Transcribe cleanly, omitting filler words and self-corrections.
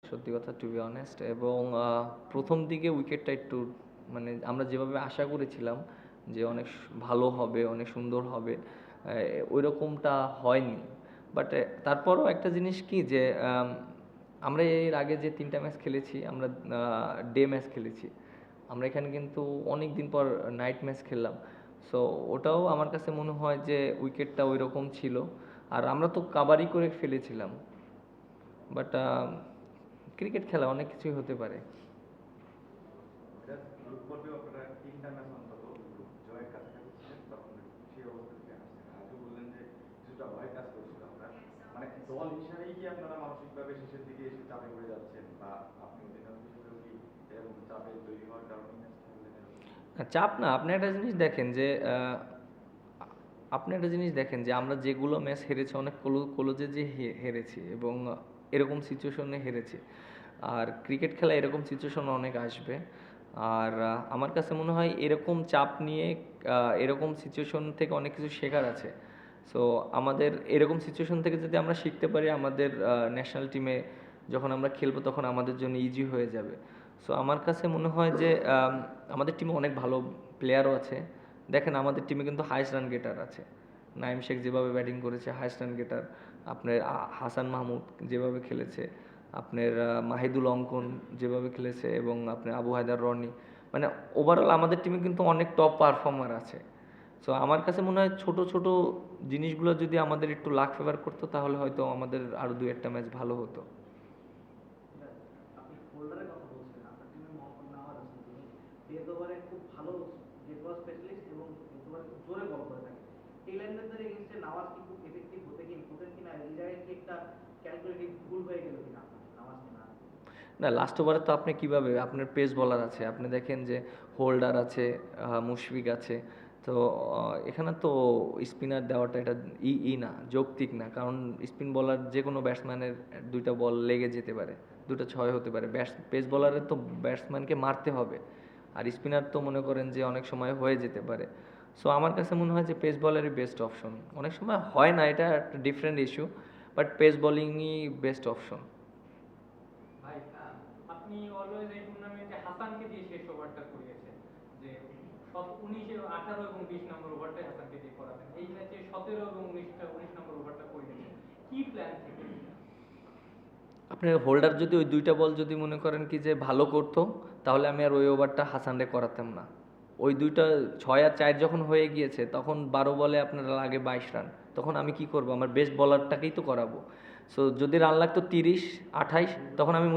সত্যি কথা, two be honest. এবং প্রথম দিকে উইকেটটা একটু মানে আমরা যেভাবে আশা করেছিলাম যে অনেক ভালো হবে, অনেক সুন্দর হবে, ওই রকমটা হয়নি। বাট তারপরও একটা জিনিস কি যে আমরা এর আগে যে 3টা ম্যাচ খেলেছি, আমরা ডে ম্যাচ খেলেছি। আমরা এখানে কিন্তু অনেক দিন পর নাইট ম্যাচ খেললাম। সো ওটাও আমার কাছে মনে হয় যে উইকেটটা ওই রকম ছিল। আর আমরা তো কাবারই করে ফেলেছিলাম। বাট ক্রিকেট খেলা অনেক কিছুই হতে পারে। গ্রুপ পর্বেও আপনারা 3টা ম্যাচ অন্তত গ্রুপ জয়ের কাছাকাছি ছিলেন, তখন সেই অবস্থা থেকে আসছেন। আজও বললেন যে কিছুটা ভয় কাজ করছিল আপনার, মানে দল হিসাবেই কি আপনারা মানসিকভাবে শেষের দিকে এসে চাপে পড়ে যাচ্ছেন, বা আপনি অধিনায়ক হিসেবেও কি এরকম চাপে তৈরি হওয়ার কারণে ম্যাচটা হলেন এরকম? চাপ না, আপনি একটা জিনিস দেখেন যে আমরা যেগুলো ম্যাচ হেরেছি অনেক ক্লোজে যে হেরেছি, এবং এরকম সিচুয়েশনে হেরেছি। আর ক্রিকেট খেলা এরকম সিচুয়েশন অনেক আসবে। আর আমার কাছে মনে হয় এরকম চাপ নিয়ে এরকম সিচুয়েশন থেকে অনেক কিছু শেখার আছে। সো আমাদের এরকম সিচুয়েশন থেকে যদি আমরা শিখতে পারি, আমাদের ন্যাশনাল টিমে যখন আমরা খেলবো তখন আমাদের জন্য ইজি হয়ে যাবে। সো আমার কাছে মনে হয় যে আমাদের টিমে অনেক ভালো প্লেয়ারও আছে। দেখেন আমাদের টিমে কিন্তু হাইস্ট রান গেটার আছে। নাইম শেখ যেভাবে ব্যাটিং করেছে, হাইস্ট রান গেটার। আপনার হাসান মাহমুদ যেভাবে খেলেছে, আপনার মাহিদুল অঙ্কন যেভাবে খেলেছে, এবং আপনার আবু হায়দার রনি, মানে ওভারঅল আমাদের টিমে কিন্তু অনেক টপ পারফর্মার আছে। সো আমার কাছে মনে হয় ছোট ছোট জিনিসগুলো যদি আমাদের একটু লাক ফেভার করতো, তাহলে হয়তো আমাদের আরও 2-1টা ম্যাচ ভালো হতো। আপনি হোল্ডারের কথা বলছিলেন, আপনার টিমে মোহাম্মদ নাওয়াজ আছেন, তিনি ডেথ ওভারে খুব ভালো ডেথ ওভার স্পেশালিস্ট এবং ডেথ ওভারে খুব জোরে বল করে থাকেন। এই লাইনদের এগেনস্টে নাওয়াজ কি খুব এফেক্টিভ হতেন কিনা, এই জায়গায় কি একটা ক্যালকুলেটিভ ভুল হয়ে গেল কিনা আপনার নাওয়াজকে না? না, লাস্ট ওভারে তো আপনি কিভাবে, আপনার পেস বলার আছে, আপনি দেখেন যে হোল্ডার আছে, মুশফিক আছে। তো এখানে তো স্পিনার দেওয়াটা এটা না, যৌক্তিক না। কারণ স্পিন বলার যে কোনো ব্যাটসম্যানের 2টা বল লেগে যেতে পারে, 2টা 6 হতে পারে। পেস বলারের তো ব্যাটসম্যানকে মারতে হবে। আর স্পিনার তো মনে করেন যে অনেক সময় হয়ে যেতে পারে। সো আমার কাছে মনে হয় যে পেস বলারই বেস্ট অপশন। অনেক সময় হয় না, এটা একটা ডিফারেন্ট ইস্যু, বাট পেস বোলিংই বেস্ট অপশন। ভাই, আপনি অলওয়েজ এই টুর্নামেন্টে হাসানকে দিয়ে শেষ ওভারটা করিয়েছেন, যে 18 এবং 20 নম্বর ওভারটাই হাসানকে দিয়ে করাতেন। এই ম্যাচে 17 এবং 19 নম্বর ওভারটা করিয়েছেন, কি প্ল্যান থেকে? আপনার হোল্ডার যদি ওই 2টা বল যদি মনে করেন কি যে ভালো করতো, তাহলে আমি আর ওই ওভারটা হাসানরে করাতাম না। ওই 2টা 6 আর 4 যখন হয়ে গিয়েছে, তখন 12 বলে আপনার লাগে 22 রান। তখন আমি কি করব? আমার বেস্ট বলারটাকেই তো করাবো। সো যদি রান লাগতো 30, 28, তখন আমি